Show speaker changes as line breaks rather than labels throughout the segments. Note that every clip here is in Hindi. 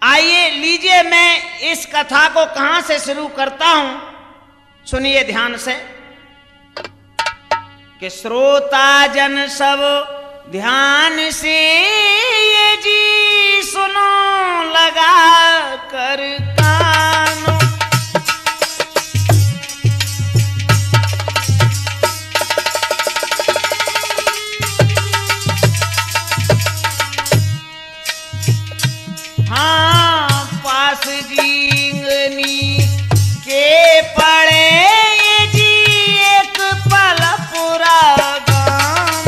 आइए लीजिए मैं इस कथा को कहां से शुरू करता हूं, सुनिए ध्यान से कि श्रोता जन सब ध्यान से ये जी सुनो लगा कर कान। हाँ पास जींगनी के पड़े ये जी एक पल पूरा गाम।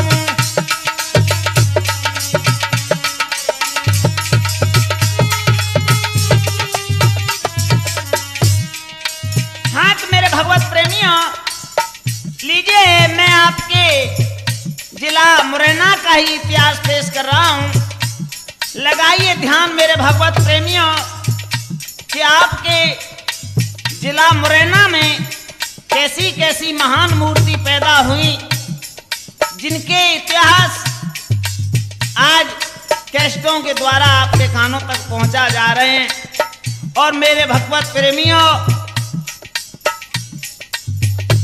हाँ तो मेरे भगवत प्रेमियों, लीजिए मैं आपके जिला मुरैना का ही इतिहास पेश कर रहा हूं। लगाइए ध्यान मेरे भगवत प्रेमियों कि आपके जिला मुरैना में कैसी कैसी महान मूर्ति पैदा हुई, जिनके इतिहास आज कैसेटों के द्वारा आपके कानों तक पहुंचा जा रहे हैं। और मेरे भगवत प्रेमियों,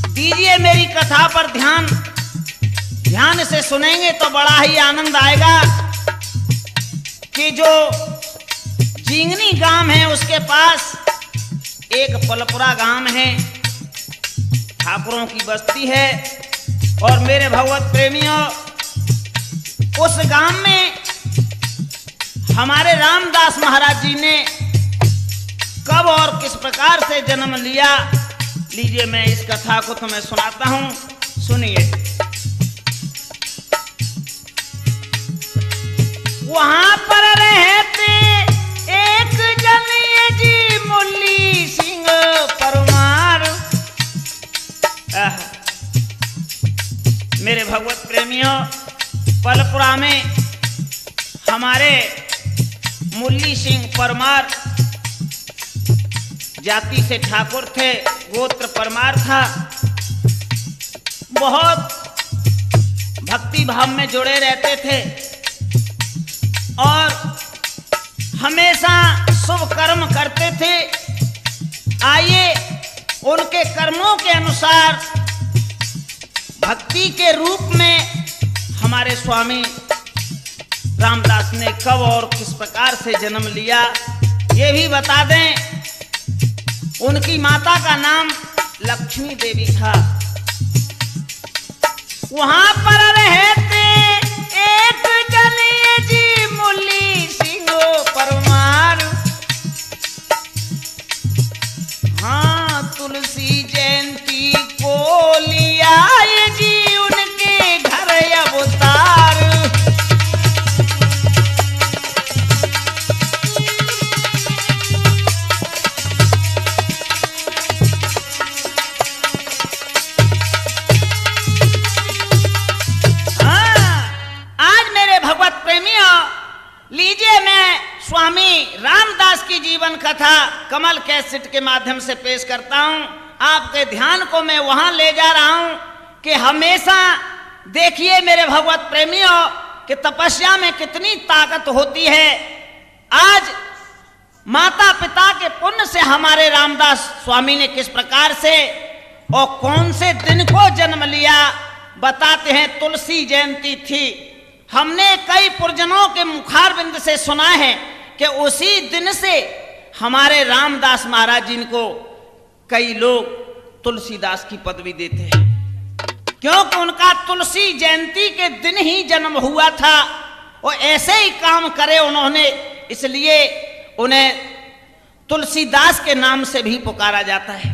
दीजिए मेरी कथा पर ध्यान, ध्यान से सुनेंगे तो बड़ा ही आनंद आएगा कि जो जींगनी गांव है उसके पास एक पलपुरा गांव है, ठाकुरों की बस्ती है। और मेरे भगवत प्रेमियों, उस गांव में हमारे रामदास महाराज जी ने कब और किस प्रकार से जन्म लिया, लीजिए मैं इस कथा को तुम्हें सुनाता हूं, सुनिए। वहां पर रहते एक जनिए जी मुल्ली सिंह परमार। मेरे भगवत प्रेमियों, पलपुरा में हमारे मुल्ली सिंह परमार जाति से ठाकुर थे, गोत्र परमार था। बहुत भक्ति भाव में जुड़े रहते थे और हमेशा शुभ कर्म करते थे। आइए उनके कर्मों के अनुसार भक्ति के रूप में हमारे स्वामी रामदास ने कब और किस प्रकार से जन्म लिया, ये भी बता दें। उनकी माता का नाम लक्ष्मी देवी था। वहां पर रहते एक जनिए जी मुल्ली सिंह परमार। हाँ तुलसी जयंती को लिया ये जी उनके घर अवतार। लीजिए मैं स्वामी रामदास की जीवन कथा कमल कैसेट के माध्यम से पेश करता हूं। आपके ध्यान को मैं वहां ले जा रहा हूं कि हमेशा देखिए मेरे भगवत प्रेमियों कि तपस्या में कितनी ताकत होती है। आज माता पिता के पुण्य से हमारे रामदास स्वामी ने किस प्रकार से और कौन से दिन को जन्म लिया, बताते हैं। तुलसी जयंती थी। हमने कई पुरजनों के मुखारबिंद से सुना है कि उसी दिन से हमारे रामदास महाराज जी को कई लोग तुलसीदास की पदवी देते हैं, क्योंकि उनका तुलसी जयंती के दिन ही जन्म हुआ था और ऐसे ही काम करे उन्होंने, इसलिए उन्हें तुलसीदास के नाम से भी पुकारा जाता है।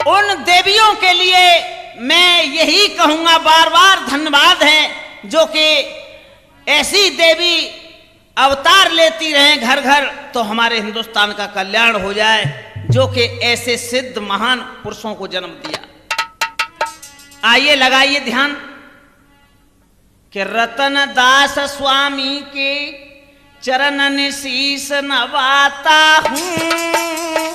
उन देवियों के लिए मैं यही कहूंगा, बार बार धन्यवाद है, जो कि ऐसी देवी अवतार लेती रहें घर घर, तो हमारे हिंदुस्तान का कल्याण हो जाए, जो कि ऐसे सिद्ध महान पुरुषों को जन्म दिया। आइए लगाइए ध्यान कि रतन दास स्वामी के चरणन शीस नवाता हूं।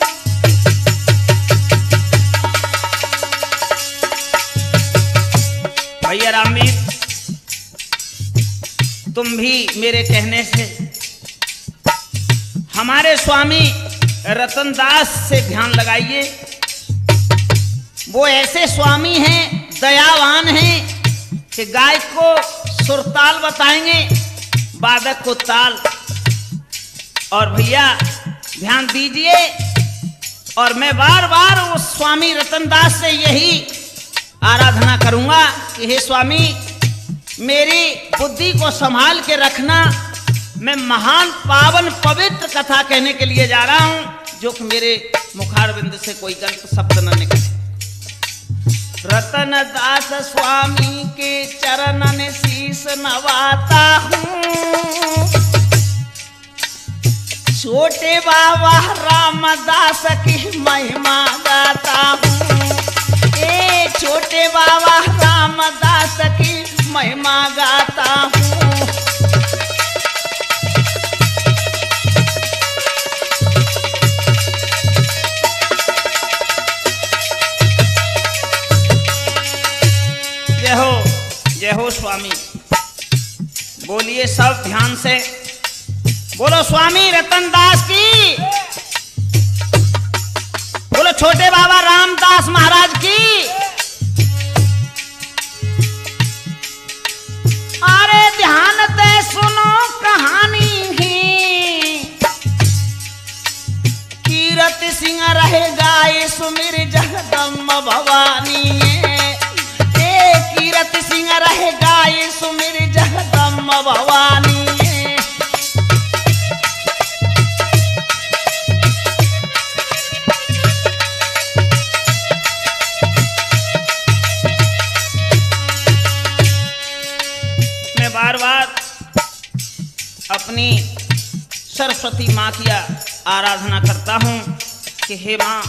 भैया रामवीर, तुम भी मेरे कहने से हमारे स्वामी रतनदास से ध्यान लगाइए। वो ऐसे स्वामी हैं, दयावान हैं कि गायक को सुरताल बताएंगे, वादक को ताल। और भैया ध्यान दीजिए, और मैं बार बार उस स्वामी रतनदास से यही आराधना करूंगा कि हे स्वामी, मेरी बुद्धि को संभाल के रखना। मैं महान पावन पवित्र कथा कहने के लिए जा रहा हूं, जो कि मेरे मुखारविंद से कोई गलत शब्द न निकले। रतनदास स्वामी के चरणन शीश नवाता हूँ, छोटे बाबा रामदास की महिमा गाता हूँ। ए छोटे बाबा रामदास की महिमा गाता हूँ। जय हो स्वामी। बोलिए सब ध्यान से, बोलो स्वामी रतनदास की, बोलो छोटे बाबा रामदास महाराज की। अरे ध्यान दे सुनो कहानी ही, कीरत सिंह रहेगा ये सुमिर जगदम्बा भवानी। कीरत सिंह रहेगा ये सुमिर जगदम्बा भवानी। मैं बार बार अपनी सरस्वती माँ की आराधना करता हूँ कि हे माँ,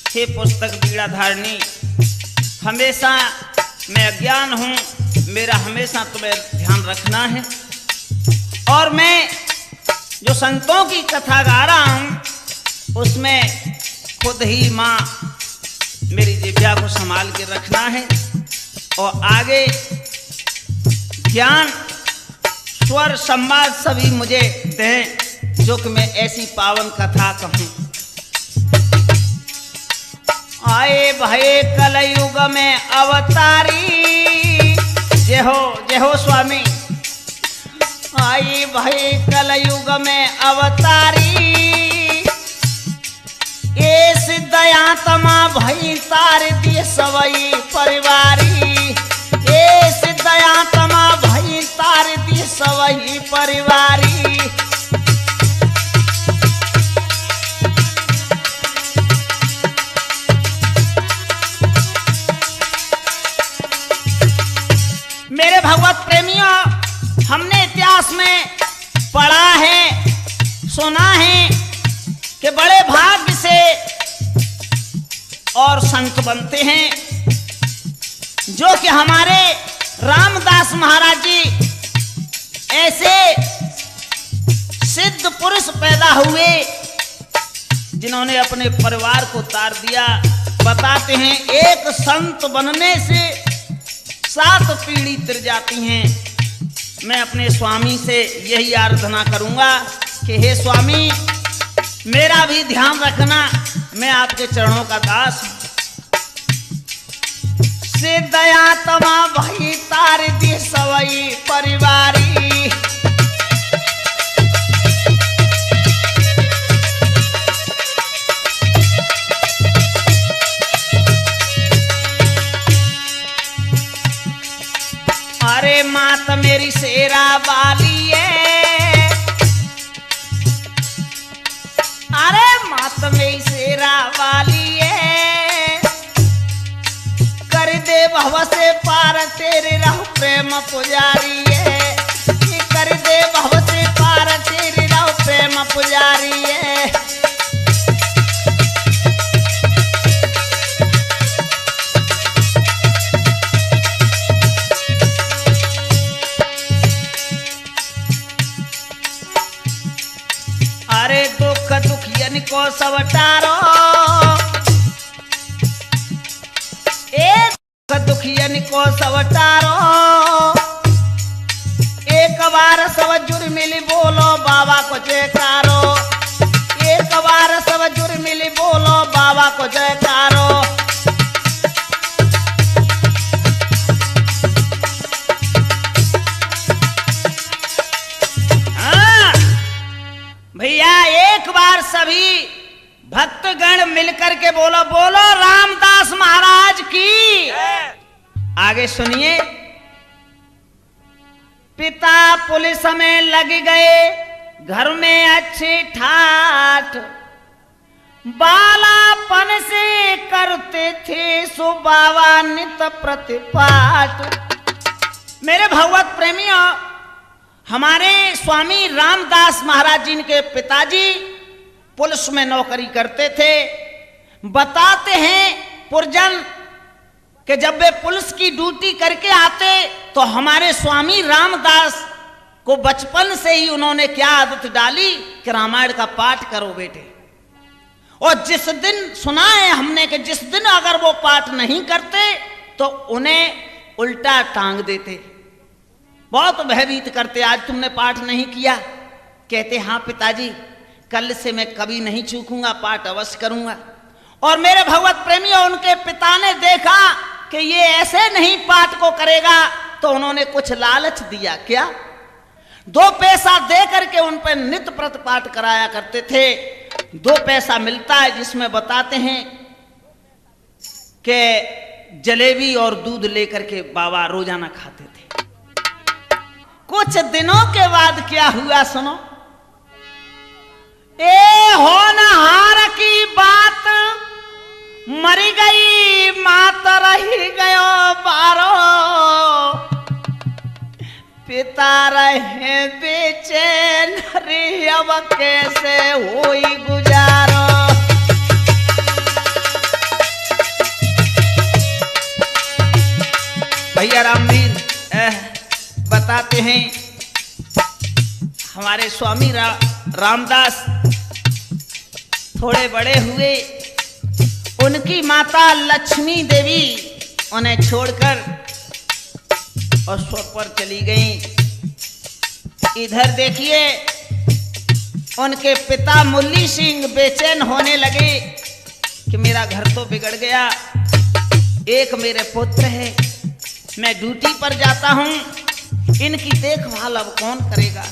हे पुस्तक बीड़ा धारणी, हमेशा मैं अज्ञान हूँ, मेरा हमेशा तुम्हें ध्यान रखना है। और मैं जो संतों की कथा गा रहा हूँ उसमें खुद ही माँ मेरी जिह्वा को संभाल के रखना है, और आगे ज्ञान स्वर संवाद सभी मुझे दें, जो कि मैं ऐसी पावन कथा कहूँ। आए भये कलयुग में अवतारी, जय हो स्वामी। आए भये कलयुग में अवतारी, ए सिद्धयात्मा भई तार दिए सवई परिवारी। ए सिद्धयात्मा भई तार दिए सवई परिवारी। मेरे भगवत प्रेमियों, हमने इतिहास में पढ़ा है, सुना है कि बड़े भाग्य से और संत बनते हैं, जो कि हमारे रामदास महाराज जी ऐसे सिद्ध पुरुष पैदा हुए जिन्होंने अपने परिवार को तार दिया। बताते हैं एक संत बनने से 7 पीढ़ी तिर जाती हैं। मैं अपने स्वामी से यही आराधना करूंगा कि हे स्वामी, मेरा भी ध्यान रखना, मैं आपके चरणों का दास हूं। सिद्धयात्मा भई तार दी सवई परिवारी। अरे मात मेरी शेरा वाली है, अरे मात मेरी शेरा वाली है, कर दे भव से पार तेरे रहो प्रेम पुजारी है। कर दे भव से पार तेरे रहो प्रेम पुजारी है। अरे दुख दुखियन को सब टारो, एक दुखियन को सब टारो, एक बार सब जुड़ मिली बोलो बाबा को जयकारो। भैया एक बार सभी भक्तगण मिलकर के बोलो बोलो रामदास महाराज की। आगे सुनिए। पिता पुलिस में लग गए, घर में अच्छी ठाठ, बालापन से करते थे सुबावा नित प्रतिपाठ। मेरे भगवत प्रेमियों, हमारे स्वामी रामदास महाराज जी के पिताजी पुलिस में नौकरी करते थे। बताते हैं पुरजन कि जब वे पुलिस की ड्यूटी करके आते तो हमारे स्वामी रामदास को बचपन से ही उन्होंने क्या आदत डाली कि रामायण का पाठ करो बेटे। और जिस दिन सुना है हमने कि जिस दिन अगर वो पाठ नहीं करते तो उन्हें उल्टा टांग देते। बहुत भयभीत करते, आज तुमने पाठ नहीं किया? कहते हाँ पिताजी, कल से मैं कभी नहीं चूकूंगा, पाठ अवश्य करूंगा। और मेरे भगवत प्रेमियों, उनके पिता ने देखा कि ये ऐसे नहीं पाठ को करेगा तो उन्होंने कुछ लालच दिया। क्या? 2 पैसा दे करके उन पर नित्य प्रत पाठ कराया करते थे। 2 पैसा मिलता है जिसमें बताते हैं कि जलेबी और दूध लेकर के बाबा रोजाना खाते थे। कुछ दिनों के बाद क्या हुआ सुनो। ए होनहार की बात, मरी गई मात रही गयो बारो, पिता रहे बेचैन रे अब कैसे होई गुजारो। भैया रामवीर बताते हैं हमारे स्वामी रामदास थोड़े बड़े हुए, उनकी माता लक्ष्मी देवी उन्हें छोड़कर और स्वर पर चली गई। इधर देखिए उनके पिता मुल्ली सिंह बेचैन होने लगे कि मेरा घर तो बिगड़ गया, एक मेरे पुत्र है, मैं ड्यूटी पर जाता हूं, इनकी देखभाल अब कौन करेगा।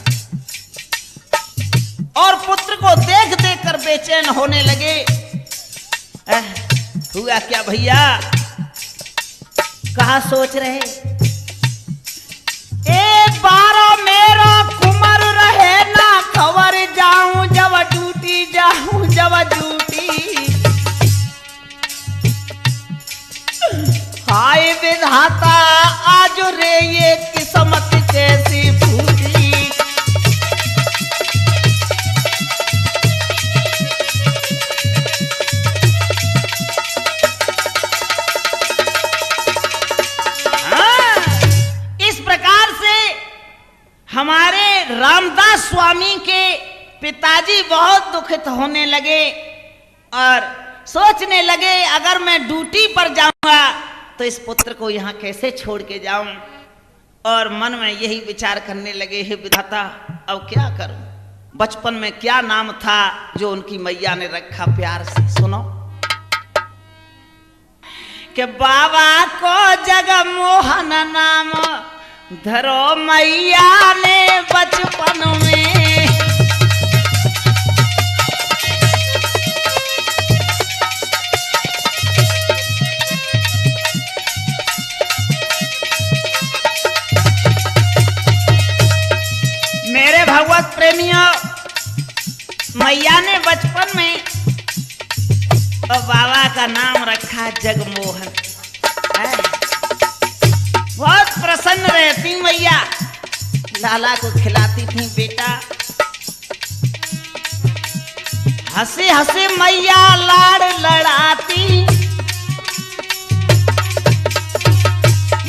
और पुत्र को देख देख कर बेचैन होने लगे। हुआ क्या भैया, कहा सोच रहे? एक बारो मेरो कुमर रहे ना खबर, जाऊं जब ड्यूटी, जाऊं जब ड्यूटी। हाय विधाता आज रे ये किस्मत कैसी फूटी। इस प्रकार से हमारे रामदास स्वामी के पिताजी बहुत दुखित होने लगे और सोचने लगे अगर मैं ड्यूटी पर जाऊंगा तो इस पुत्र को यहाँ कैसे छोड़ के जाऊं। और मन में यही विचार करने लगे, हे विधाता अब क्या करूं। बचपन में क्या नाम था जो उनकी मैया ने रखा प्यार से, सुनो। कि बाबा को जगमोहन नाम धरो मैया ने बचपन में। मेरे भगवत प्रेमियों, मैया ने बचपन में और बाबा का नाम रखा जगमोहन। बहुत प्रसन्न रहती मैया, लाला को खिलाती थी बेटा। हंसे हंसे मैया लाड़ लड़ाती।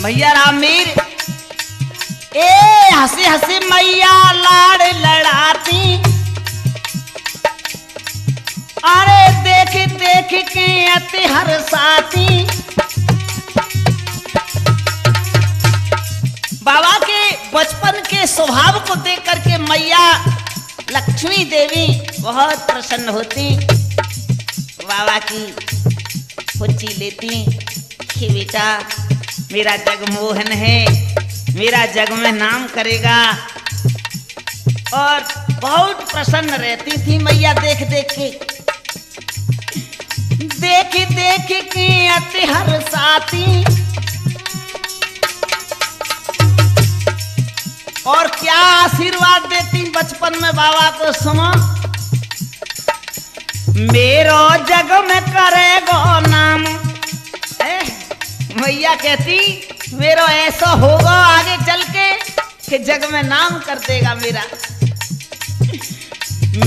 मैया रामवीर ए हंसे हंसे मैया लाड़ लड़ाती। अरे देख देख के अति हर्षाती। बाबा के बचपन के स्वभाव को देख करके मैया लक्ष्मी देवी बहुत प्रसन्न होती। बाबा की कुर्सी लेती कि बेटा मेरा जगमोहन है, मेरा जग में नाम करेगा। और बहुत प्रसन्न रहती थी मैया देख देख के, देख देख के अति हर्षाती। और क्या आशीर्वाद देती बचपन में बाबा को, सुनो। मेरो जग में करेगो नाम, मैया कहती मेरो ऐसा होगा आगे चल के कि जग में नाम कर देगा मेरा।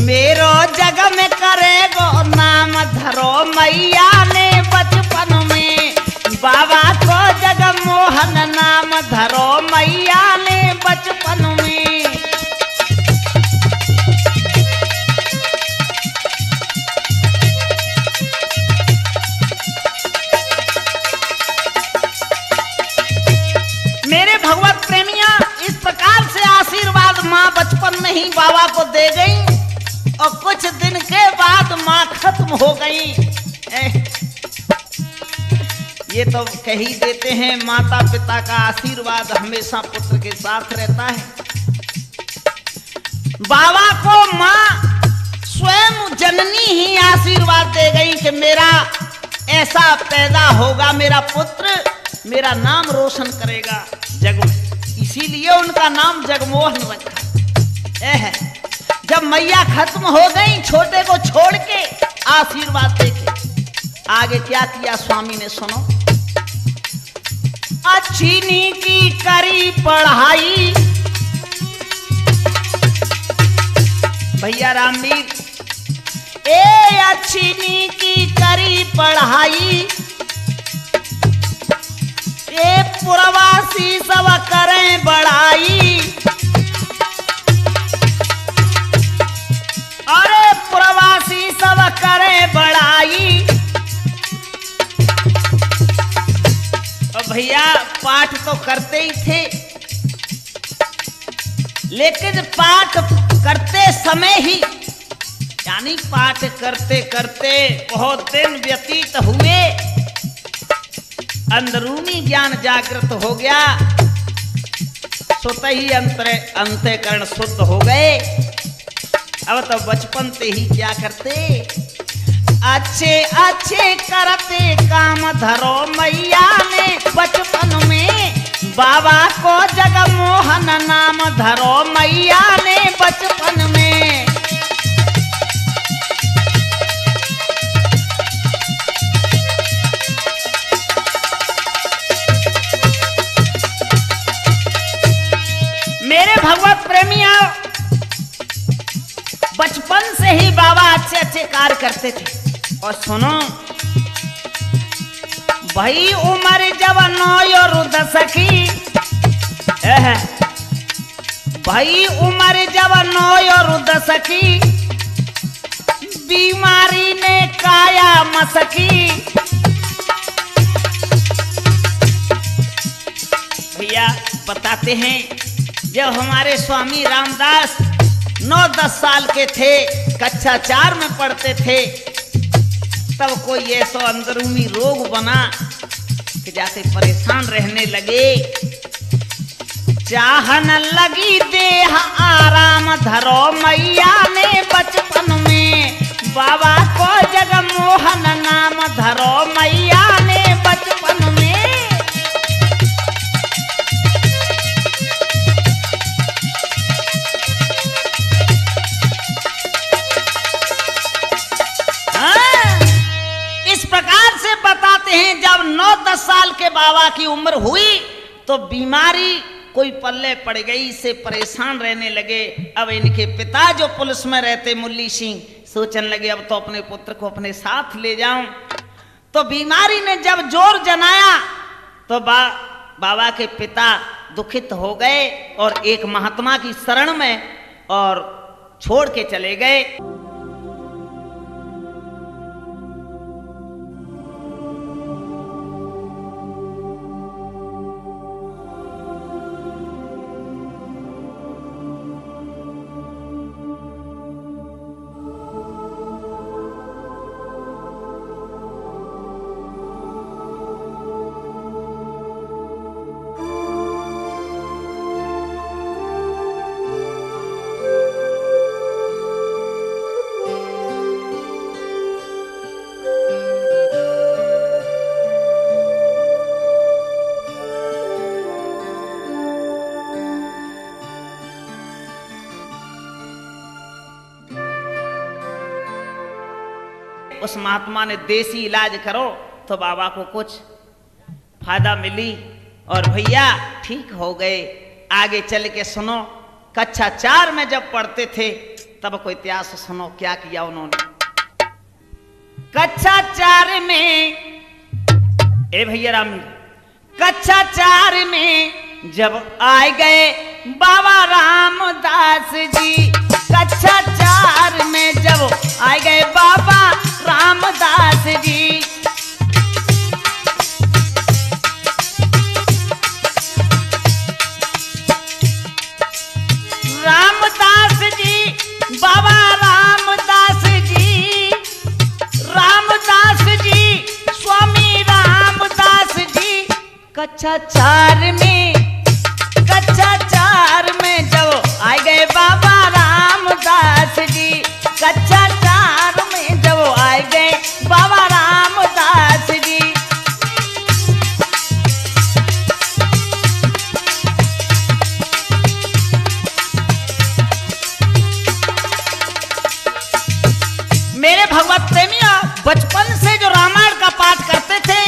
मेरो जग में करेगो नाम, धरो मैया ने बचपन में बाबा को जगमोहन नाम, धरो मैया ने बचपन में। मेरे भगवत प्रेमिया, इस प्रकार से आशीर्वाद माँ बचपन में ही बाबा को दे गई और कुछ दिन के बाद माँ खत्म हो गई। ये तो कह ही देते हैं माता पिता का आशीर्वाद हमेशा पुत्र के साथ रहता है। बाबा को माँ स्वयं जननी ही आशीर्वाद दे गई कि मेरा ऐसा पैदा होगा, मेरा पुत्र मेरा नाम रोशन करेगा जग में, इसीलिए उनका नाम जगमोहन रखा। जब मैया खत्म हो गई छोटे को छोड़ के आशीर्वाद देके, आगे क्या किया स्वामी ने, सुनो। अच्छी की करी पढ़ाई, भैया रामवीर, अच्छी की करी पढ़ाई, पुरवासी सब करें बड़ाई। अरे पुरवासी सब करें बड़ाई। और भैया पाठ तो करते ही थे, लेकिन पाठ करते समय ही, यानी पाठ करते करते बहुत दिन व्यतीत हुए, अंदरूनी ज्ञान जागृत हो गया, स्वतः ही अंतःकरण शुद्ध हो गए। अब तो बचपन से ही क्या करते, अच्छे अच्छे करते काम, धरो मैया ने बचपन में बाबा को जगमोहन नाम, धरो मैया ने बचपन में। मेरे भगवत प्रेमियों, बचपन से ही बाबा अच्छे अच्छे कार्य करते थे। और सुनो भाई, उम्र जब 9 और 10 की, भाई उम्र जब 9 और 10 की, बीमारी ने काया मसकी। भैया बताते हैं, जब हमारे स्वामी रामदास 9-10 साल के थे, कक्षा 4 में पढ़ते थे, तब कोई ऐसा अंदरूनी रोग बना कि जैसे परेशान रहने लगे। चाहन लगी देह आराम, धरो मैया ने बचपन में बाबा को जगमोहन नाम, धरो मैया ने बचपन में। बताते हैं जब 9-10 साल के बाबा की उम्र हुई तो बीमारी कोई पल्ले पड़ गई, इससे परेशान रहने लगे। अब इनके पिता जो पुलिस में रहते मुल्ली सिंह, सोचने लगे अब तो अपने पुत्र को अपने साथ ले जाऊं। तो बीमारी ने जब जोर जनाया तो बाबा के पिता दुखित हो गए और एक महात्मा की शरण में और छोड़ के चले गए। उस महात्मा ने देसी इलाज करो तो बाबा को कुछ फायदा मिली और भैया ठीक हो गए। आगे चल के सुनो, कक्षा 4 में जब पढ़ते थे तब कोई इतिहास सुनो क्या किया उन्होंने। कक्षा 4 में, ए भैया राम, कक्षा 4 में जब आए गए बाबा रामदास जी, कक्षा 4 में जब आए गए बाबा रामदास जी, रामदास जी, बाबा रामदास जी, रामदास जी, स्वामी रामदास जी, कक्षा 4 में, कक्षा 4 में जब आ गए बाबा रामदास जी, कक्षा 4 में जब आ गए बाबा रामदास जी। मेरे भगवत प्रेमियों, बचपन से जो रामायण का पाठ करते थे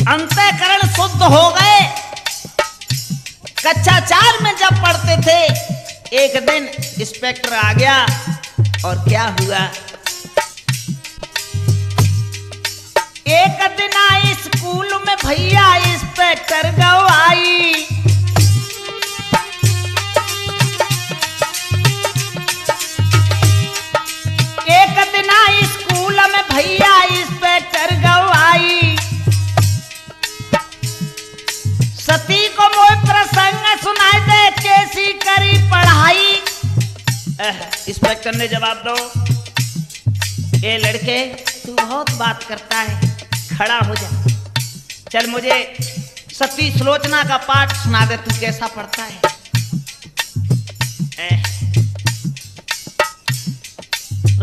अंतःकरण शुद्ध हो गए। कक्षा 4 में जब पढ़ते थे एक दिन इंस्पेक्टर आ गया और क्या हुआ, एक दिन आई स्कूल में भैया इंस्पेक्टर गवाई, एक दिन आई स्कूल में भैया इंस्पेक्टर गवाई, सती को मोह प्रसंग सुनाई दे कैसी करी पढ़ाई। इंस्पेक्टर ने जवाब दो, ए लड़के तू बहुत बात करता है, खड़ा हो जा, चल मुझे सती सुलोचना का पाठ सुना दे, तू कैसा पढ़ता है।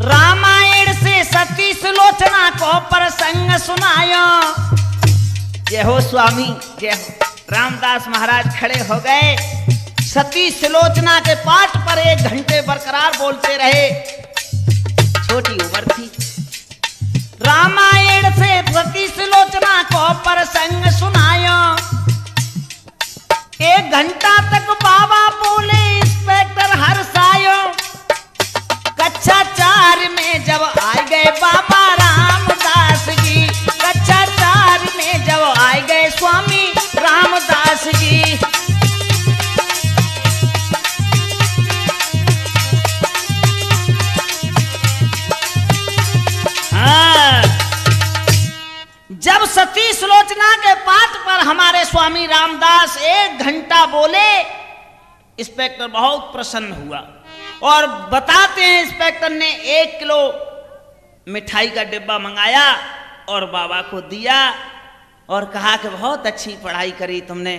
रामायण से सती सुलोचना को प्रसंग सुनायो। जय हो स्वामी, जय हो। रामदास महाराज खड़े हो गए, सती सुलोचना के पाठ पर 1 घंटे बरकरार बोलते रहे। छोटी उम्र थी। रामायण से सती सुलोचना को प्रसंग सुनायो। 1 घंटा तक बाबा बोले, इंस्पेक्टर हर्षायो। कक्षा 4 में जब आ गए बाबा रामदास जी, कक्षा 4 में जब आ गए स्वामी रामदास जी। जब सती सुलोचना के पाठ पर हमारे स्वामी रामदास 1 घंटा बोले, इंस्पेक्टर बहुत प्रसन्न हुआ और बताते हैं इंस्पेक्टर ने 1 किलो मिठाई का डिब्बा मंगाया और बाबा को दिया और कहा कि बहुत अच्छी पढ़ाई करी तुमने,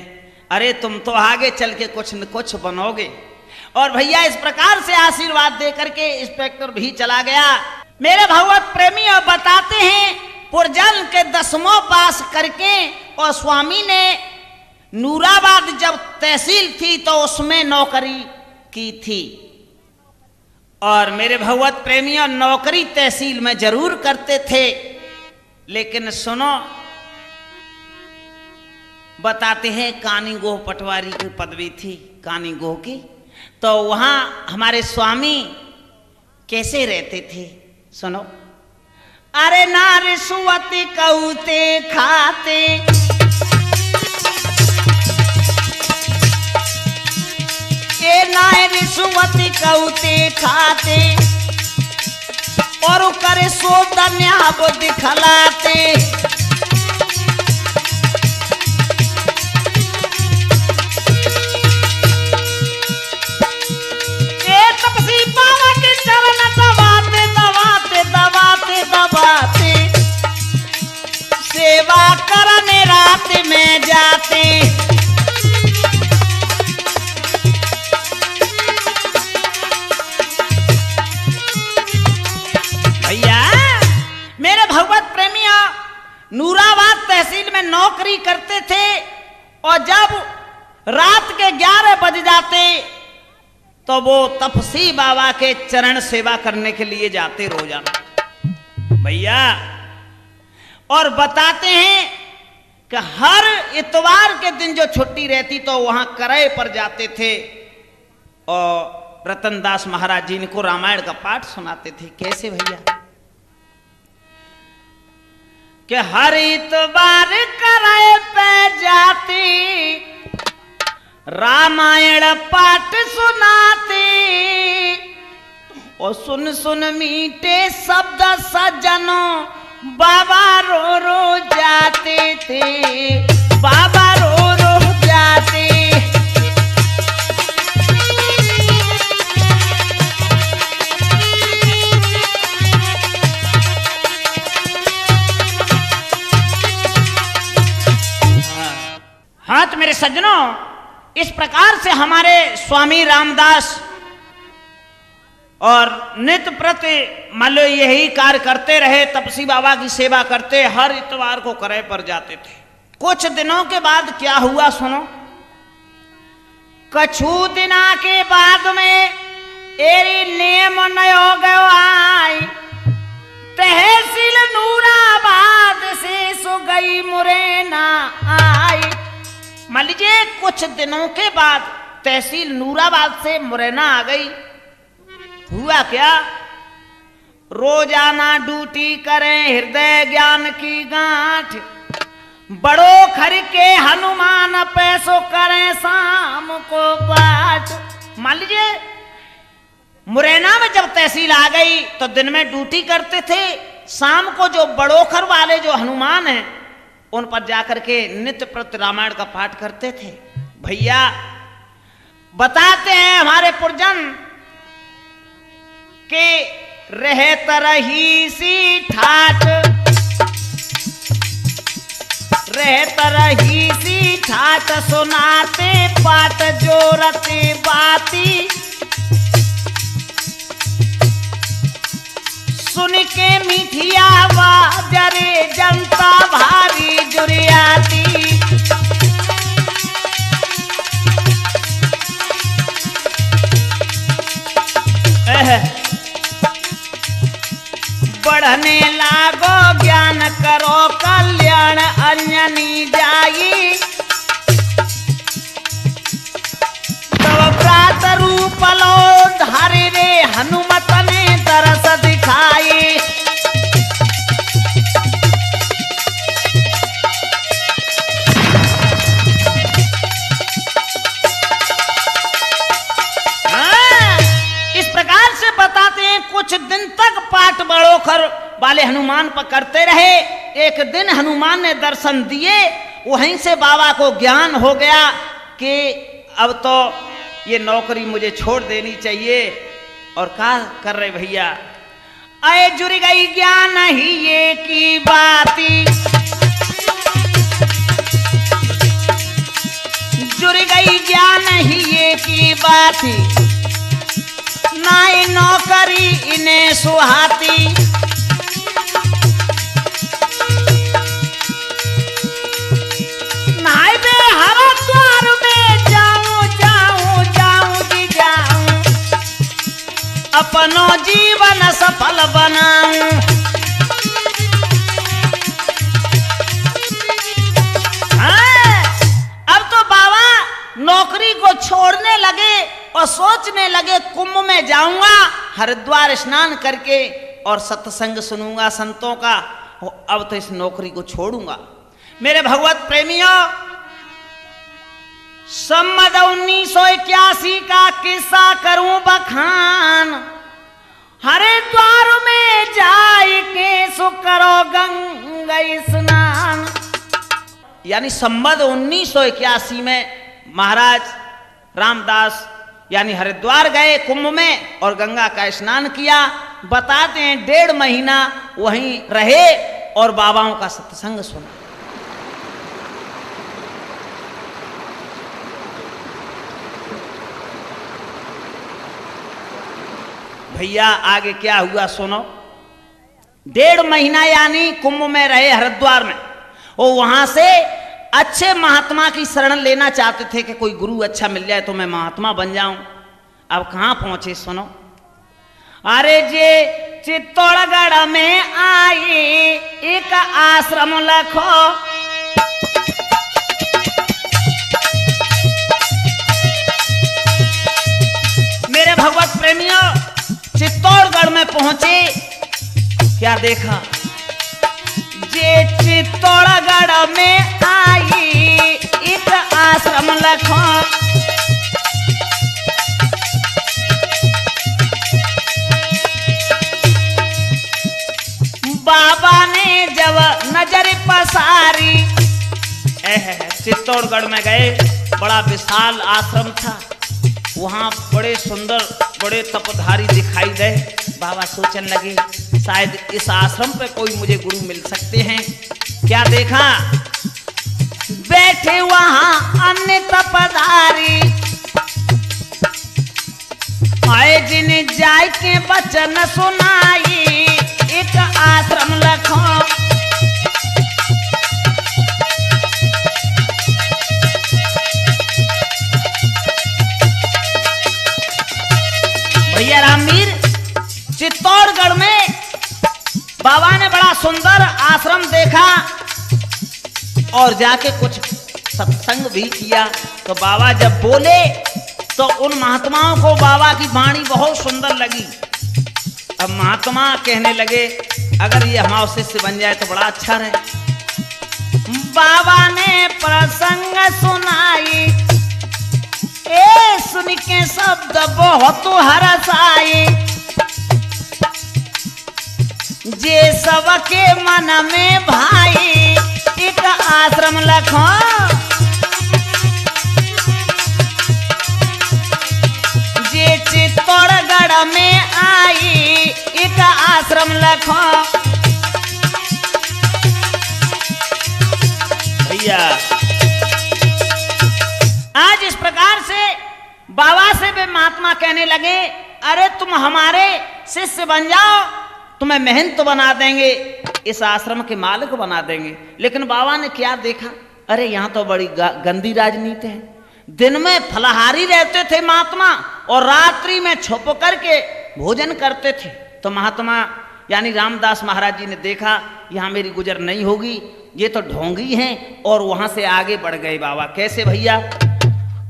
अरे तुम तो आगे चल के कुछ न कुछ बनोगे। और भैया इस प्रकार से आशीर्वाद दे करके इंस्पेक्टर भी चला गया। मेरे भगवत प्रेमी और बताते हैं, पुरजन के 10वां पास करके और स्वामी ने नूराबाद जब तहसील थी तो उसमें नौकरी की थी। और मेरे भगवत प्रेमियों, नौकरी तहसील में जरूर करते थे, लेकिन सुनो बताते हैं कानी गोह पटवारी की पदवी थी, कानी गोह की। तो वहां हमारे स्वामी कैसे रहते थे सुनो। अरे ना रिश्वत कौते खाते, ए ना रिश्वत कौते खाते, और करे सो दन्याब दिखलाते। दबाते सेवा करने रात में जाते। भैया मेरे भगवत प्रेमियों, नूराबाद तहसील में नौकरी करते थे और जब रात के 11 बज जाते तो वो तपसी बाबा के चरण सेवा करने के लिए जाते रोजाना। भैया। और बताते हैं कि हर इतवार के दिन जो छुट्टी रहती तो वहां कराए पर जाते थे और रतनदास महाराज जी को रामायण का पाठ सुनाते थे। कैसे भैया? कि हर इतवार कराए पे जाती, रामायण पाठ सुनाते, और सुन सुन मीठे शब्द सज्जनों बाबा रो रो जाते थे, बाबा रो रो जाते। हाँ तो मेरे सज्जनों, इस प्रकार से हमारे स्वामी रामदास और नित्य प्रति मान लो यही कार्य करते रहे, तपसी बाबा की सेवा करते, हर इतवार को करे पर जाते थे। कुछ दिनों के बाद क्या हुआ सुनो। कछु दिना के बाद में एरी नेम नयो गयो आई, तहसील नूराबाद से सो गई मुरैना आई। मान लीजिए कुछ दिनों के बाद तहसील नूराबाद से मुरैना आ गई। हुआ क्या? रोजाना ड्यूटी करें हृदय ज्ञान की गांठ, बड़ो खर के हनुमान पैसों करें शाम को पाठ। मान लीजिए मुरैना में जब तहसील आ गई तो दिन में ड्यूटी करते थे, शाम को जो बड़ोखर वाले जो हनुमान हैं उन पर जाकर के नित्य प्रति रामायण का पाठ करते थे। भैया बताते हैं हमारे पुरजन के रहत रही सी ठाठ, रहत रही सी ठाठ, सुनाते पाठ जोरते बाती, सुन के मीठिया बाजरे जनता भारी जुरियाती। बढ़ने लागो ज्ञान करो कल्याण अंजनी जाई, तब प्रात रूप लो धारे रे हनुमत ने तरस दिखाई। इस प्रकार से बताते हैं कुछ दिन तक पाठ बड़ोखर वाले हनुमान पर करते रहे। एक दिन हनुमान ने दर्शन दिए, वहीं से बाबा को ज्ञान हो गया कि अब तो ये नौकरी मुझे छोड़ देनी चाहिए। और क्या कर रहे भैया? अय जुड़ गई ज्ञान ही ये की बाती, जुड़ गई ज्ञान ही ये की बाती, नाई नौकरी इन्हें सुहाती। नाई बे हरिद्वार में जाऊं जाऊं जाऊं जी जाऊं, अपनो जीवन सफल बनाऊं। अब तो बाबा नौकरी को छोड़ने लगे और सोचने लगे कुंभ में जाऊंगा, हरिद्वार स्नान करके और सत्संग सुनूंगा संतों का, अब तो इस नौकरी को छोड़ूंगा। मेरे भगवत प्रेमियों, सम्मत 1981 का किस्सा करूं बखान, हरिद्वार में जाए के सो करो गंगा स्नान। यानी सम्मत 1981 में महाराज रामदास यानी हरिद्वार गए कुंभ में और गंगा का स्नान किया। बताते हैं 1.5 महीना वहीं रहे और बाबाओं का सत्संग सुना। भैया आगे क्या हुआ सुनो। 1.5 महीना यानी कुंभ में रहे हरिद्वार में, वो वहां से अच्छे महात्मा की शरण लेना चाहते थे कि कोई गुरु अच्छा मिल जाए तो मैं महात्मा बन जाऊं। अब कहां पहुंचे सुनो। अरे जे चित्तौड़गढ़ में आई एक आश्रम लखो। मेरे भगवत प्रेमियों, चित्तौड़गढ़ में पहुंचे, क्या देखा? जे चित्तौड़गढ़ में आई एक आश्रम लखो। बाबा ने जब नजर पसारी, चित्तौड़गढ़ में गए, बड़ा विशाल आश्रम था, वहां बड़े सुंदर बड़े तपधारी दिखाई दे। बाबा सोचने लगे शायद इस आश्रम पे कोई मुझे गुरु मिल सकते हैं। क्या देखा? बैठे वहां अन्य तपधारी, आए जिन जाय के वचन सुनाई एक आश्रम लखो। भैया रामवीर, चित्तौड़गढ़ में बाबा ने बड़ा सुंदर आश्रम देखा और जाके कुछ सत्संग भी किया। तो बाबा जब बोले तो उन महात्माओं को बाबा की वाणी बहुत सुंदर लगी। अब महात्मा कहने लगे अगर ये हमारा शिष्य बन जाए तो बड़ा अच्छा रहे। बाबा ने प्रसंग सुनाई, ए सुन के शब्द बहुत हरस आई। जे सबके मन में भाई एक आश्रम लखो। जे चित्तौड़गढ़ में आई एक आश्रम लखो। भैया आज इस प्रकार से बाबा से वे महात्मा कहने लगे अरे तुम हमारे शिष्य बन जाओ, तुम्हें महंत बना देंगे, इस आश्रम के मालिक बना देंगे। लेकिन बाबा ने क्या देखा? अरे यहाँ तो बड़ी गंदी राजनीति है। दिन में फलाहारी रहते थे महात्मा और रात्रि में छुप करके भोजन करते थे। तो महात्मा यानी रामदास महाराज जी ने देखा यहाँ मेरी गुजर नहीं होगी, ये तो ढोंगी हैं, और वहां से आगे बढ़ गए बाबा। कैसे भैया?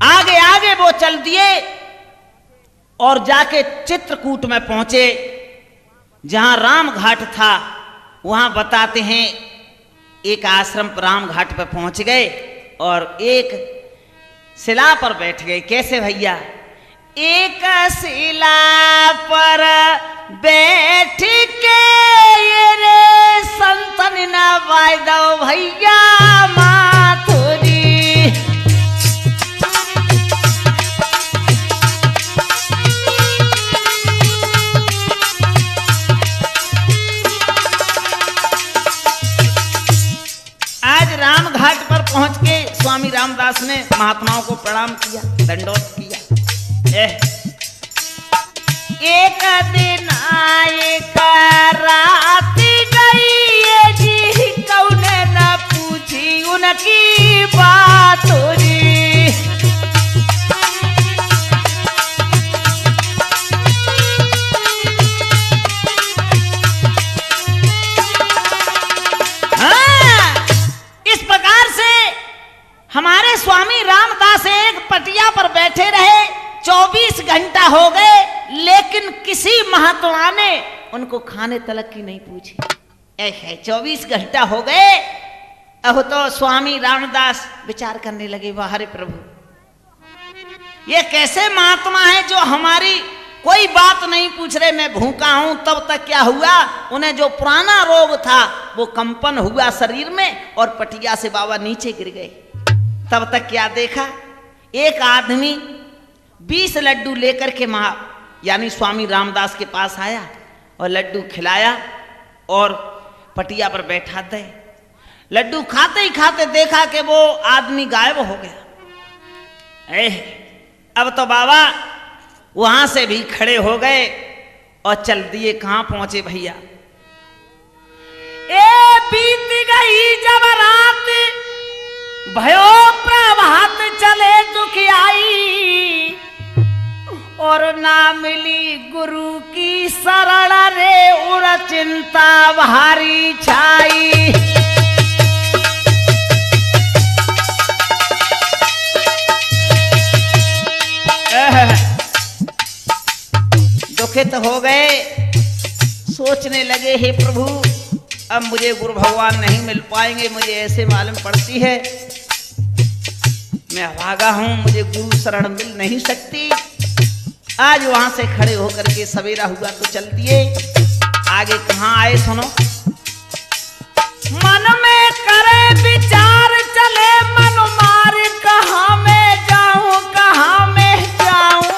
आगे आगे वो चल दिए और जाके चित्रकूट में पहुंचे, जहां राम घाट था। वहां बताते हैं एक आश्रम पर राम घाट पर पहुंच गए और एक शिला पर बैठ गए। कैसे भैया? एक शिला पर बैठ के ये रे संतन न वायदो भैया माथुरी। राम घाट पर पहुंच के स्वामी रामदास ने महात्माओं को प्रणाम किया, दंडोत किया। एक दिन एक रात गई जी, कौने न पूछी उनकी बात री। हमारे स्वामी रामदास एक पटिया पर बैठे रहे, 24 घंटा हो गए, लेकिन किसी महात्मा ने उनको खाने तलक की नहीं पूछी। 24 घंटा हो गए। अब तो स्वामी रामदास विचार करने लगे, वाह रे प्रभु, ये कैसे महात्मा है जो हमारी कोई बात नहीं पूछ रहे। मैं भूखा हूं। तब तक क्या हुआ, उन्हें जो पुराना रोग था वो कंपन हुआ शरीर में और पटिया से बाबा नीचे गिर गए। तब तक क्या देखा, एक आदमी 20 लड्डू लेकर के यानी स्वामी रामदास के पास आया और लड्डू खिलाया और पटिया पर बैठा दे। लड्डू खाते ही खाते देखा कि वो आदमी गायब हो गया। अब तो बाबा वहां से भी खड़े हो गए और चल दिए। कहां पहुंचे भैया? बीत गई जब रात, भयो प्रभात चले दुखियाई, और ना मिली गुरु की शरण रे उर चिंता भारी छाई। दुखित हो गए, सोचने लगे हे प्रभु अब मुझे गुरु भगवान नहीं मिल पाएंगे, मुझे ऐसे मालूम पड़ती है मैं अभागा हूं, मुझे गुरु शरण मिल नहीं सकती। आज वहां से खड़े होकर के सवेरा हुआ तो चल दिए। आगे कहां आए सुनो। मन में करे विचार चले मन मार, कहां मैं जाऊं कहां मैं जाऊं,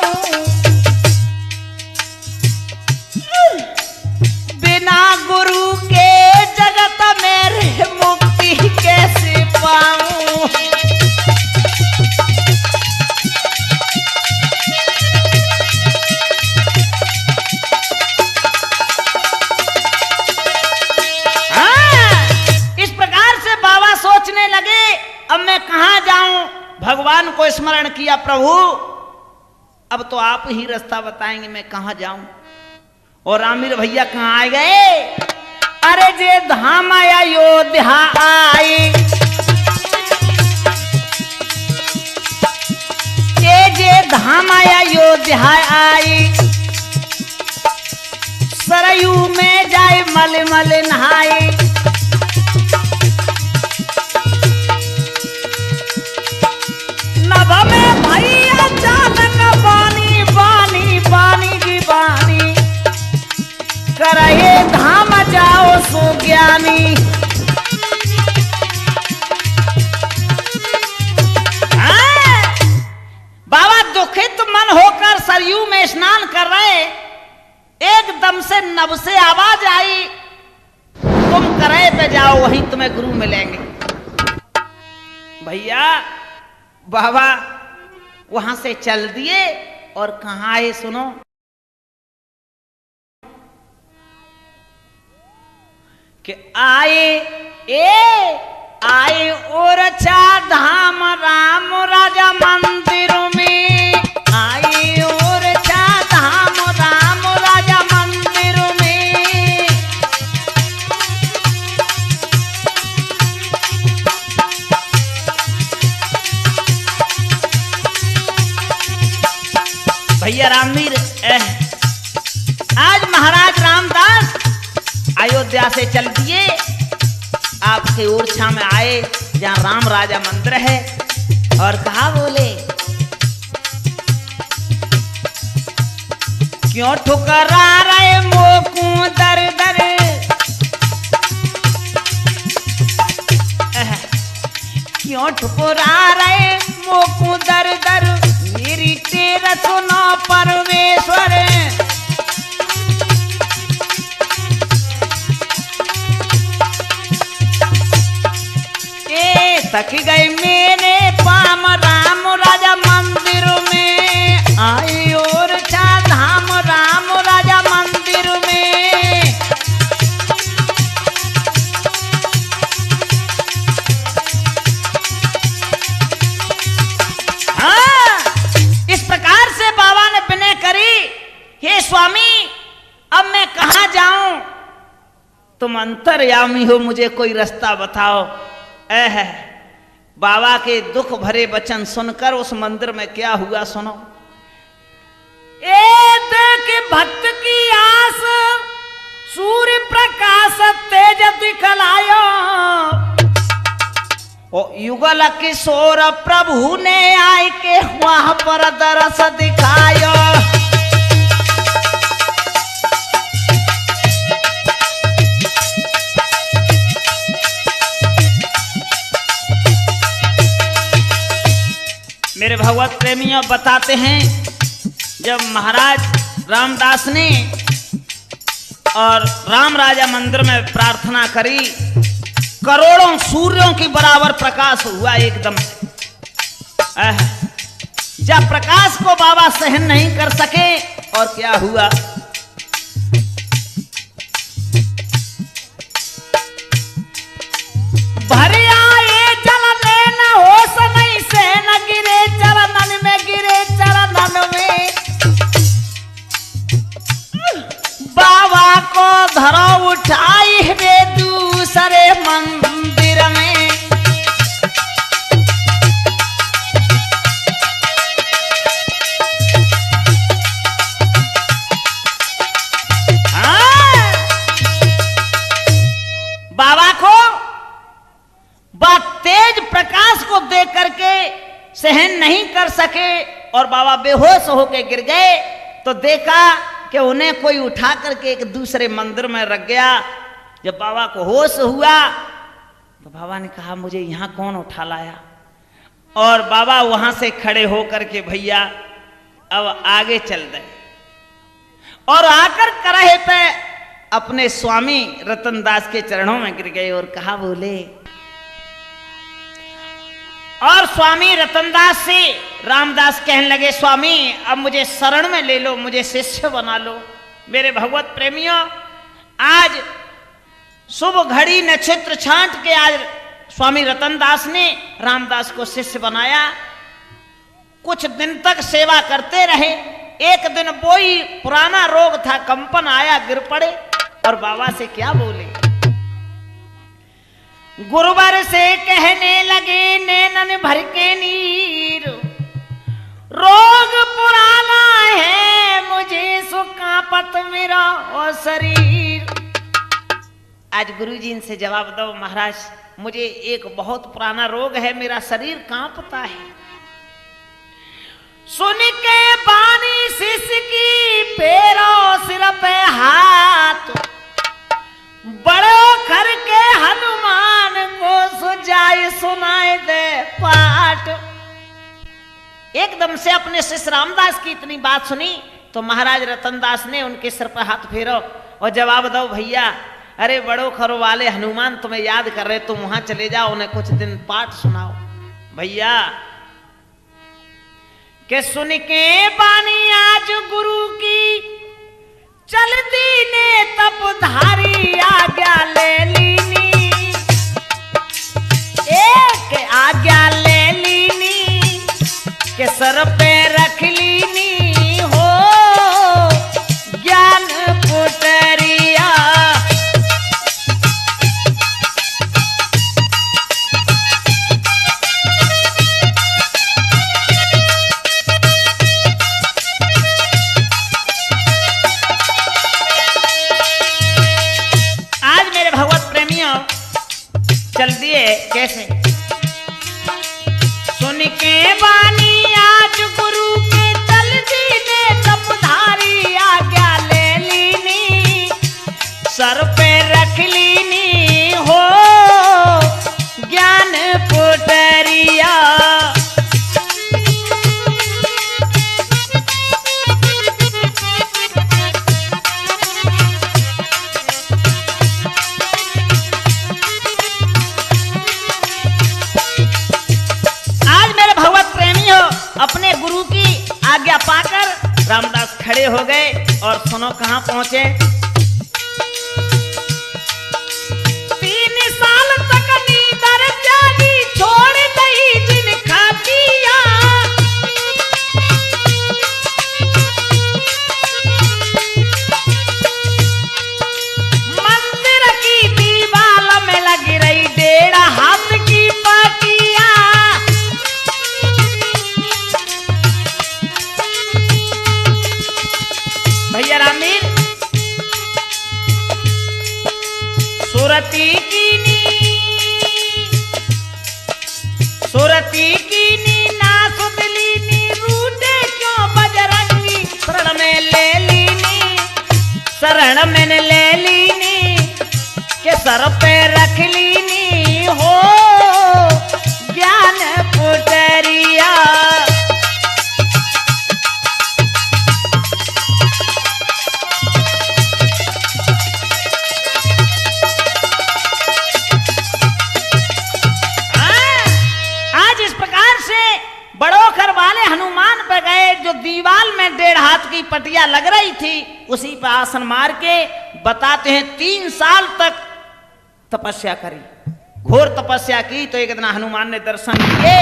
बिना गुरु के जगत में मुक्ति कैसे पाऊं। अब मैं कहां जाऊं, भगवान को स्मरण किया, प्रभु अब तो आप ही रास्ता बताएंगे मैं कहां जाऊं। और आमिर भैया कहां आ गए, अरे जे धाम अयोध्या आई, जे धाम अयोध्या आई, सरयू में जाए मल मल नहाई, नभ में भैया चानक बानी बानी बानी की बानी, करहे धाम जाओ सो ज्ञानी। बाबा दुखित मन होकर सरयू में स्नान कर रहे, एकदम से नभ से आवाज आई, तुम करे पे जाओ वहीं तुम्हें गुरु मिलेंगे। भैया बाबा वहां से चल दिए और कहां आए सुनो। कि आए ओरछा धाम राम राजा मंदिर में, आए ओरछा धाम राम राजा मंदिर में, भैया रामवीर आज महाराज रामदास अयोध्या से चल दिए, आपके ओरछा में आए जहां राम राजा मंदिर है, और कहा बोले क्यों ठुकरा रहे मोकू दर दर, क्यों ठुकरा रहे मोकू दर दर, मेरी तेरा सुनो परमेश्वर, थक गई मैंने पाम राम राजा मंदिर में, आई और चा धाम राम राजा मंदिर में। हाँ, इस प्रकार से बाबा ने विनय करी, हे स्वामी अब मैं कहां जाऊं, तुम अंतर्यामी हो, मुझे कोई रास्ता बताओ। बाबा के दुख भरे वचन सुनकर उस मंदिर में क्या हुआ सुनो। देख भक्त की आस सूर्य प्रकाश तेज दिखलायो, ओ युगल किशोर प्रभु ने आए के वहां पर दरस दिखायो। मेरे भगवत प्रेमियों बताते हैं, जब महाराज रामदास ने और राम राजा मंदिर में प्रार्थना करी, करोड़ों सूर्यों की बराबर प्रकाश हुआ एकदम से। जब प्रकाश को बाबा सहन नहीं कर सके और क्या हुआ, भर आए जल लेना होश नहीं से न गिरे चरणन में, गिरे चरणन में, उठाई वे दूसरे मंदिर में। बाबा को बात तेज प्रकाश को देख करके सहन नहीं कर सके और बाबा बेहोश होके गिर गए। तो देखा कि उन्हें कोई उठा करके एक दूसरे मंदिर में रख गया। जब बाबा को होश हुआ तो बाबा ने कहा मुझे यहां कौन उठा लाया। और बाबा वहां से खड़े होकर के भैया अब आगे चल गए और आकर कराहे पे अपने स्वामी रतनदास के चरणों में गिर गए और कहा बोले। और स्वामी रतनदास से रामदास कहने लगे स्वामी अब मुझे शरण में ले लो, मुझे शिष्य बना लो। मेरे भगवत प्रेमियों, आज शुभ घड़ी नक्षत्र छांट के आज स्वामी रतनदास ने रामदास को शिष्य बनाया। कुछ दिन तक सेवा करते रहे। एक दिन कोई पुराना रोग था, कंपन आया, गिर पड़े और बाबा से क्या बोले। गुरुवर से कहने लगे नैनन भर के नीर, रोग पुराना है मुझे सुकापत मेरा और शरीर। आज गुरुजी इनसे जवाब दो महाराज, मुझे एक बहुत पुराना रोग है, मेरा शरीर कांपता है। सुन के बानी शिष्य की फेरो सिर पे हाथ, बड़ो कर के हनुमान को सुजाए सुनाए दे पाठ। एकदम से अपने शिष्य रामदास की इतनी बात सुनी तो महाराज रतनदास ने उनके सिर पर हाथ फेरो और जवाब दो भैया, अरे बड़ो खरो वाले हनुमान तुम्हें याद कर रहे, तुम वहां चले जाओ, उन्हें कुछ दिन पाठ सुनाओ। भैया के सुन के बानी आज गुरु की, चलती ने तप धारी आज्ञा ले लीनी, एक आज्ञा ले लीनी के सर पे रख लीनी हो ज्ञान पुटरिया। चल दिए कैसे। सुन के बानी आज गुरु के, चल दी ने तपधारी आज्ञा ले लीनी, सर पे रख लीनी हो ज्ञान पुटरिया। अपने गुरु की आज्ञा पाकर रामदास खड़े हो गए और सुनो कहां पहुंचे। 3 साल तक नींदर जागी छोड़ दई जिन खातिया, मंदिर की दीवार में लगी रही 1.5 हाथ की पाटिया। भैया रामीर सुरती की नी ना सुतली नी, रूठे क्यों बजरंगी, शरण में ले लीनी, शरण में ले लीनी के सर पे रख लीनी हो ज्ञान पुटरिया। बड़ोखर वाले हनुमान पे गए, जो दीवाल में 1.5 हाथ की पटिया लग रही थी उसी पे आसन मार के बताते हैं 3 साल तक तपस्या करी, घोर तपस्या की। तो एक दिन हनुमान ने दर्शन किए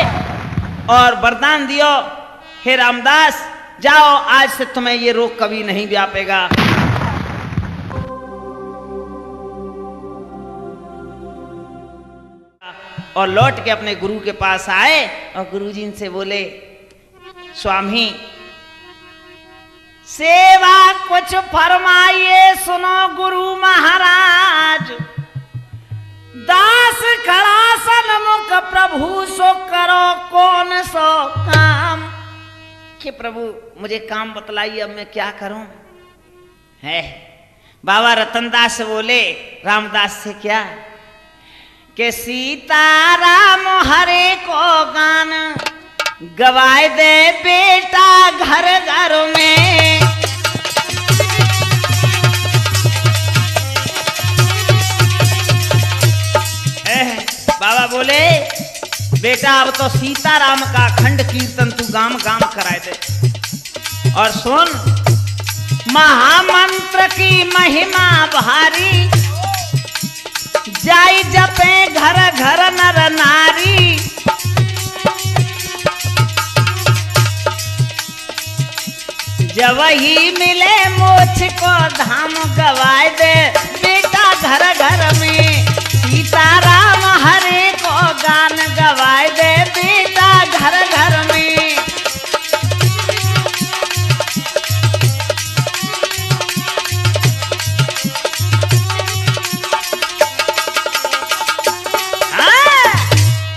और वरदान दियो, हे रामदास जाओ, आज से तुम्हें ये रोग कभी नहीं व्यापेगा। और लौट के अपने गुरु के पास आए और गुरुजी इनसे बोले, स्वामी सेवा कुछ फरमाइए सुनो गुरु महाराज। दास खड़ा सन्मुख प्रभु सो करो कौन सो काम। कि प्रभु मुझे काम बतलाइए, अब मैं क्या करूं। है बाबा रतनदास बोले रामदास से, क्या कि सीताराम हरे को गान गवाए दे बेटा घर घर में। बाबा बोले बेटा अब तो सीताराम का अखंड कीर्तन तू गाम गाम कराए दे। और सुन, महामंत्र की महिमा भारी जाई जपे घर घर नर नारी। जब ही मिले मोक्ष को धाम गवाए दे बेटा घर घर में। सीताराम हरे को गान गवाए दे बेटा घर घर में।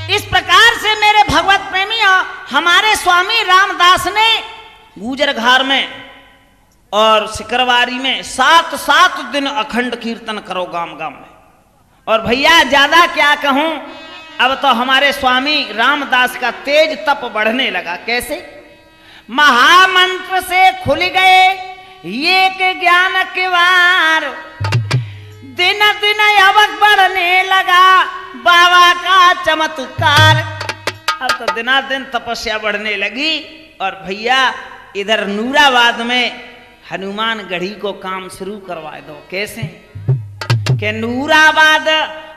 इस प्रकार से मेरे भगवत प्रेमियों, हमारे स्वामी रामदास ने गुजरघार में और सिकरवारी में 7 दिन अखंड कीर्तन करो गांव गांव में। और भैया ज्यादा क्या कहूं, अब तो हमारे स्वामी रामदास का तेज तप बढ़ने लगा। कैसे? महामंत्र से खुल गए ये के ज्ञान के वार। दिन दिन अवक बढ़ने लगा बाबा का चमत्कार। अब तो दिनादिन तपस्या बढ़ने लगी। और भैया इधर नूराबाद में हनुमान गढ़ी को काम शुरू करवा दो। कैसे? के नूराबाद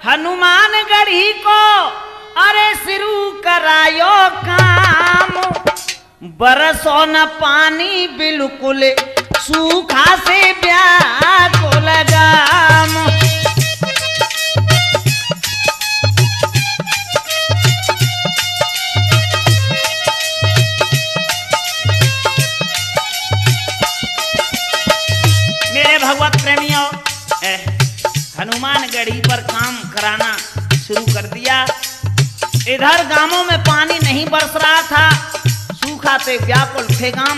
हनुमान गढ़ी को अरे शुरू करायो काम। बरसों न पानी बिल्कुल सूखा से व्याकुल गाम। मेरे भगवत प्रेमियों, हनुमान गढ़ी पर काम कराना शुरू कर दिया। इधर गांवों में पानी नहीं बरस रहा था, सूखा से व्याकुल थे गांव।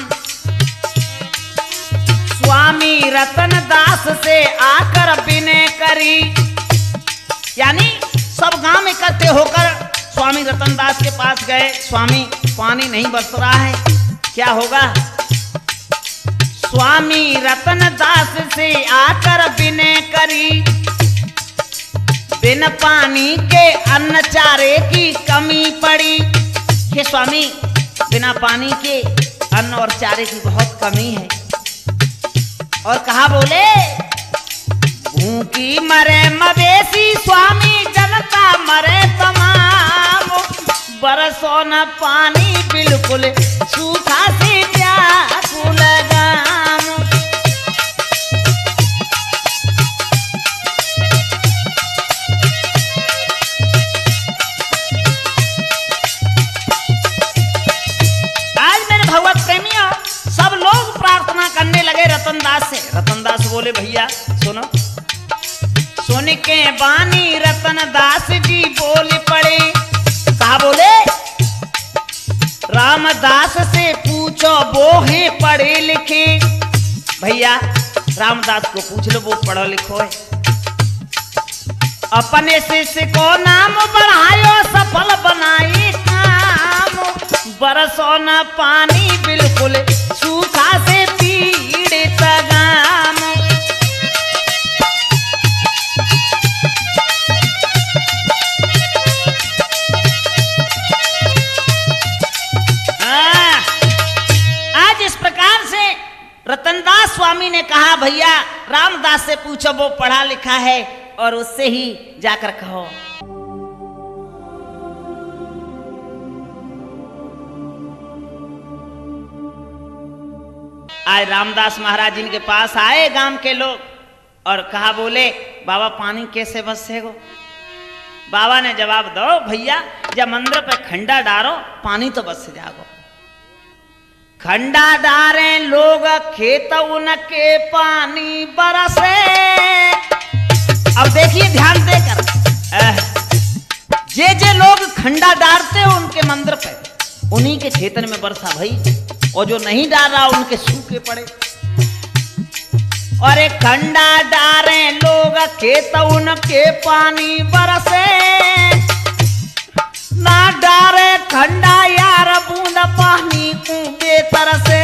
स्वामी रतनदास से आकर विनय करी, यानी सब गांव इकट्ठे होकर स्वामी रतनदास के पास गए। स्वामी पानी नहीं बरस रहा है, क्या होगा? स्वामी रतनदास से आकर विनय करी, बिन पानी के अन्न चारे की कमी पड़ी। हे स्वामी, बिना पानी के अन्न और चारे की बहुत कमी है। और कहा बोले, भूखी मरे मवेशी स्वामी जनता मरे तमाम। बरसों न पानी बिल्कुल सूखा से व्याकुल गाम। सब लोग प्रार्थना करने लगे रतनदास से। रतनदास बोले भैया सुनो। सुन के बानी रतनदास जी बोल पड़े। कहा बोले, रामदास से पूछो वो है पढ़े लिखे। भैया रामदास को पूछ लो, वो पढ़ो लिखो है। अपने शिष्य को नाम बढ़ायो सफल बनाई काम। बरसों न पानी बिल्कुल सूखा से पीड़ित गाम। आज इस प्रकार से रतनदास स्वामी ने कहा भैया रामदास से पूछो, वो पढ़ा लिखा है और उससे ही जाकर कहो। आज रामदास महाराज जी के पास आए गांव के लोग और कहा बोले, बाबा पानी कैसे बरसेगो? बाबा ने जवाब दो भैया, जब मंदिर पे खंडा डारो पानी तो बस से जागो। खंडा डारे लोग खेत उनके पानी बरसे। अब देखिए ध्यान देकर, जे लोग खंडा डालते हो उनके मंदिर पे, उन्हीं के खेतन में वर्षा भई, और जो नहीं डाल रहा उनके सूखे पड़े। और एक खंडा डारे लोग खेत उनके पानी बरसे, ना डारे खंडा यार बूंद पानी को बेतरसे।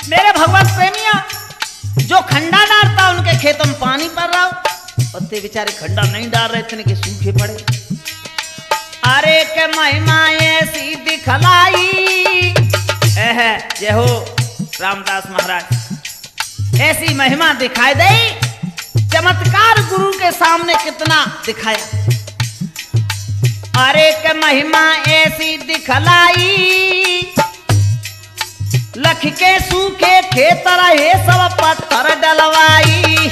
मेरे भगवत प्रेमिया, जो खंडा डालता उनके खेतों में पानी पड़ रहा हो, और ते बेचारे खंडा नहीं डाल रहे, इतने के सूखे पड़े। अरे के महिमा ऐसी दिखलाई, जय हो रामदास महाराज, ऐसी महिमा दिखाई दे, चमत्कार गुरु के सामने कितना दिखाया। अरे के महिमा ऐसी दिखलाई, लख के सूखे खेत रहे सब पत्थर डलवाई।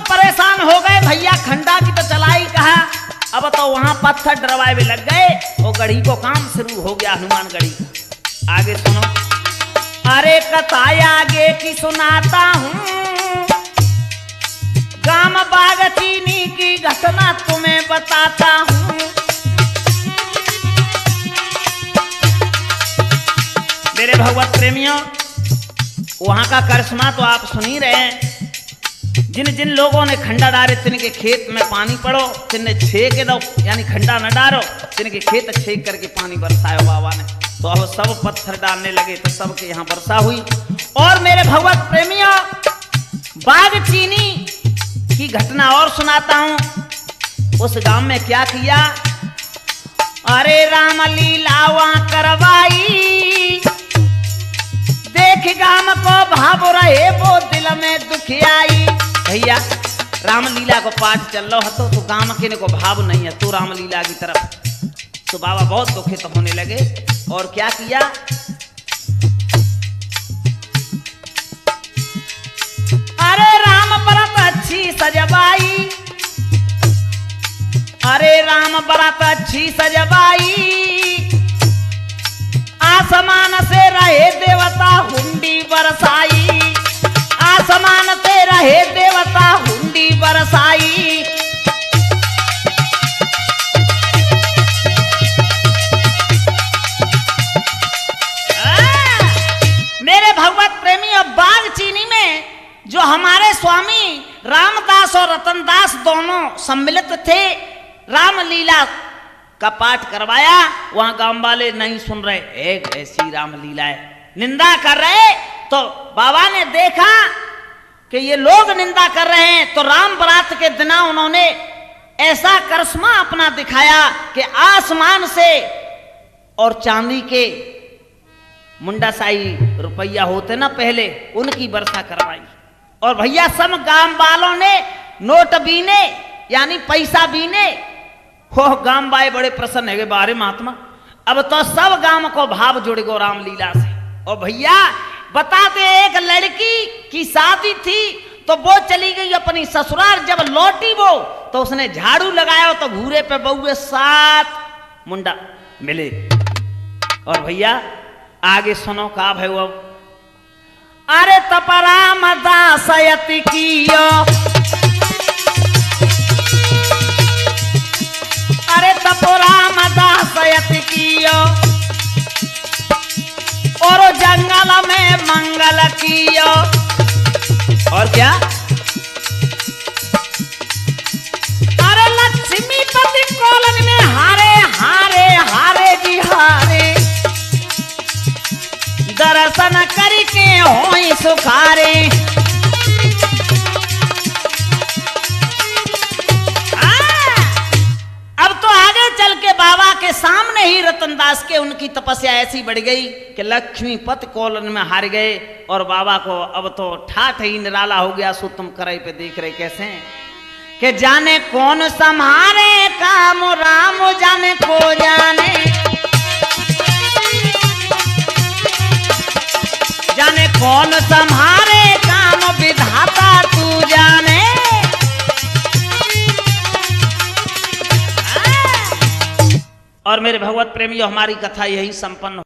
परेशान हो गए, भैया खंडा की तो चलाई कहा, अब तो वहां पत्थर डरवाए भी लग गए, और गढ़ी को काम शुरू हो गया, हनुमान गढ़ी का। आगे सुनो, अरे कथा आगे की सुनाता हूँ, गाम बाग चीनी की घटना तुम्हें बताता हूँ। मेरे भगवत प्रेमियों, वहां का करिश्मा तो आप सुन ही रहे हैं। जिन जिन लोगों ने खंडा डाले तिनके खेत में पानी पड़ो, तिनने छेक दो, यानी खंडा न डालो, तिनके खेत छेक करके पानी बरसायो बाबा ने। तो अब सब पत्थर डालने लगे, तो सबके यहाँ वर्षा हुई। और मेरे भगवत प्रेमियों, बाग चीनी की घटना और सुनाता हूं। उस गांव में क्या किया, अरे राम लीला वहां करवाई, देख गांव को भाव रहे वो दिल में दुखियाई। भैया रामलीला को पाठ चल रहा हो तो गांव के को भाव नहीं है तो रामलीला की तरफ, तो बाबा बहुत दुखित होने लगे। और क्या किया, अरे राम बरत अच्छी सजवाई, अरे राम बरत अच्छी सजवाई, आसमान से रहे देवता हुंडी बरसाई, आसमान से रहे देवता हुंडी बरसाई। मेरे भगवत प्रेमी, अब बाग चीनी में जो हमारे स्वामी रामदास और रतनदास दोनों सम्मिलित थे, रामलीला का पाठ करवाया। वहां गांव वाले नहीं सुन रहे, एक ऐसी रामलीला है, निंदा कर रहे। तो बाबा ने देखा कि ये लोग निंदा कर रहे हैं, तो राम बरात के दिन उन्होंने ऐसा करिश्मा अपना दिखाया कि आसमान से और चांदी के मुंडासाई रुपया होते ना पहले, उनकी वर्षा करवाई। और भैया सब गांव वालों ने नोट बीने, यानी पैसा बीने। हो गांव वाले बड़े प्रसन्न है बारे महात्मा, अब तो सब गांव को भाव जुड़ गो रामलीला से। और भैया बताते, एक लड़की की शादी थी तो वो चली गई अपनी ससुराल। जब लौटी वो तो उसने झाड़ू लगाया तो घूरे पे बहुए 7 मुंडा मिले। और भैया आगे सुनो का भाई, अब अरे तपराम दासयति कियो, अरे तपोराम दासयति कियो, और जंगल में मंगल कियो। और क्या, अरे लक्ष्मीपति कॉलोनी में हारे हारे हारे जी हारे, दर्शन करके होई सुखारे। अब तो आगे चल के बाबा के सामने ही रतनदास के उनकी तपस्या ऐसी बढ़ गई कि लक्ष्मीपति कॉलोनी में हार गए। और बाबा को अब तो ठाठ ही निराला हो गया। सो तुम कराई पे देख रहे कैसे कि जाने कौन संहारे काम, राम जाने को जाने, जाने कौन संहारे काम, विधाता तू जाने। और मेरे भगवत प्रेमियों, हमारी कथा यही संपन्न